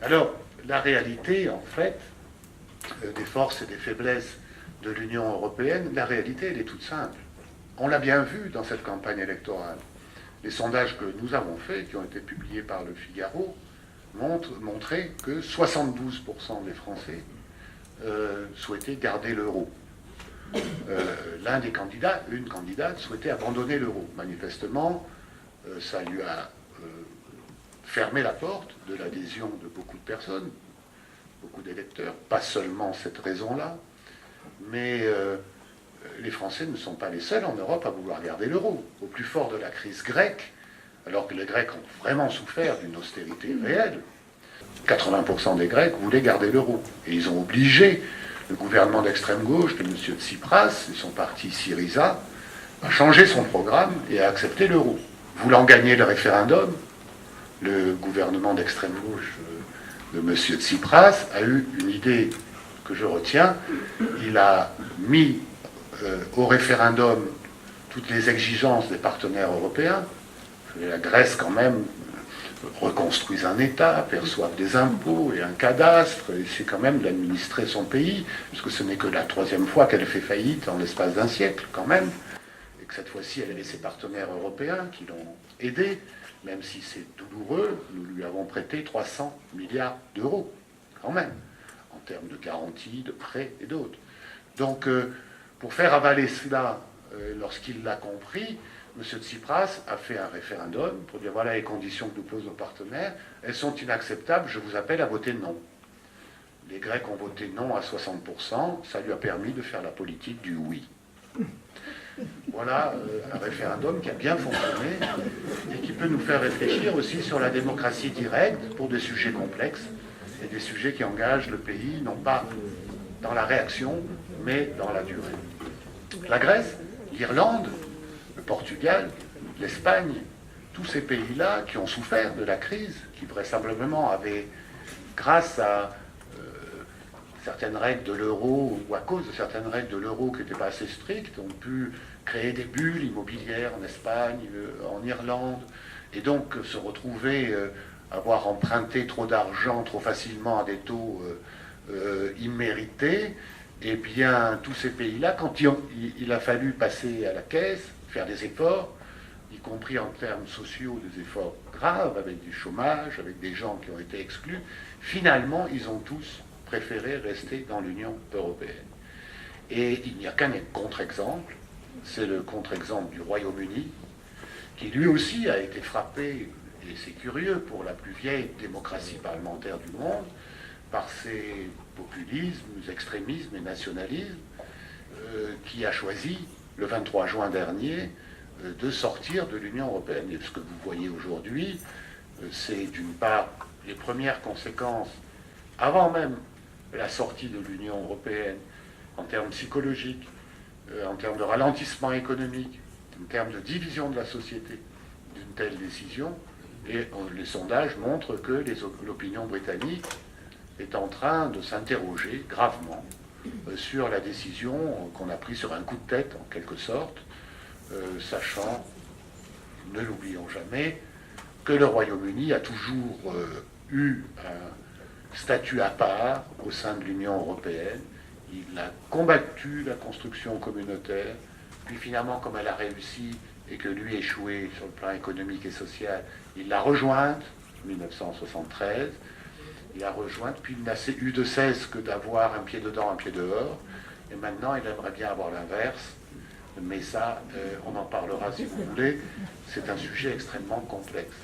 Alors, la réalité, en fait, des forces et des faiblesses de l'Union européenne, la réalité, elle est toute simple. On l'a bien vu dans cette campagne électorale. Les sondages que nous avons faits, qui ont été publiés par le Figaro, montraient que 72% des Français souhaitaient garder l'euro. L'un des candidats, une candidate, souhaitait abandonner l'euro. Manifestement, ça lui a fermé la porte de l'adhésion de beaucoup de personnes, beaucoup d'électeurs, pas seulement cette raison-là, mais les Français ne sont pas les seuls en Europe à vouloir garder l'euro. Au plus fort de la crise grecque, alors que les Grecs ont vraiment souffert d'une austérité réelle, 80% des Grecs voulaient garder l'euro. Et ils ont obligé le gouvernement d'extrême gauche de M. Tsipras et son parti Syriza à changer son programme et à accepter l'euro. Voulant gagner le référendum, le gouvernement d'extrême gauche de M. Tsipras a eu une idée que je retiens. Il a mis au référendum toutes les exigences des partenaires européens. La Grèce, quand même, reconstruise un État, perçoive des impôts et un cadastre, et c'est quand même d'administrer son pays, puisque ce n'est que la troisième fois qu'elle fait faillite en l'espace d'un siècle, quand même, et que cette fois-ci, elle avait ses partenaires européens qui l'ont aidée, même si c'est douloureux, nous lui avons prêté 300 milliards d'euros, quand même, en termes de garanties, de prêts et d'autres. Donc, pour faire avaler cela, lorsqu'il l'a compris, M. Tsipras a fait un référendum pour dire voilà les conditions que nous posent nos partenaires, elles sont inacceptables, je vous appelle à voter non. Les Grecs ont voté non à 60%, ça lui a permis de faire la politique du oui. Voilà un référendum qui a bien fonctionné et qui peut nous faire réfléchir aussi sur la démocratie directe pour des sujets complexes et des sujets qui engagent le pays, non pas dans la réaction, mais dans la durée. La Grèce, l'Irlande, le Portugal, l'Espagne, tous ces pays-là qui ont souffert de la crise, qui vraisemblablement avaient, grâce à certaines règles de l'euro, ou à cause de certaines règles de l'euro qui n'étaient pas assez strictes, ont pu créer des bulles immobilières en Espagne, en Irlande, et donc se retrouver avoir emprunté trop d'argent trop facilement à des taux immérités. Eh bien, tous ces pays-là, quand il a fallu passer à la caisse, faire des efforts, y compris en termes sociaux, des efforts graves, avec du chômage, avec des gens qui ont été exclus, finalement, ils ont tous préféré rester dans l'Union européenne. Et il n'y a qu'un contre-exemple, c'est le contre-exemple du Royaume-Uni, qui lui aussi a été frappé, et c'est curieux pour la plus vieille démocratie parlementaire du monde, par ses populismes, extrémismes et nationalismes, qui a choisi, le 23 juin dernier, de sortir de l'Union européenne. Et ce que vous voyez aujourd'hui, c'est d'une part les premières conséquences, avant même la sortie de l'Union européenne, en termes psychologiques, en termes de ralentissement économique, en termes de division de la société d'une telle décision. Et les sondages montrent que l'opinion britannique est en train de s'interroger gravement sur la décision qu'on a prise sur un coup de tête, en quelque sorte, sachant, ne l'oublions jamais, que le Royaume-Uni a toujours eu un statut à part au sein de l'Union européenne. Il a combattu la construction communautaire, puis finalement, comme elle a réussi et que lui échoué sur le plan économique et social, il l'a rejointe en 1973. Il a rejointe, puis il n'a eu de cesse que d'avoir un pied dedans, un pied dehors. Et maintenant, il aimerait bien avoir l'inverse. Mais ça, on en parlera si vous voulez. C'est un sujet extrêmement complexe.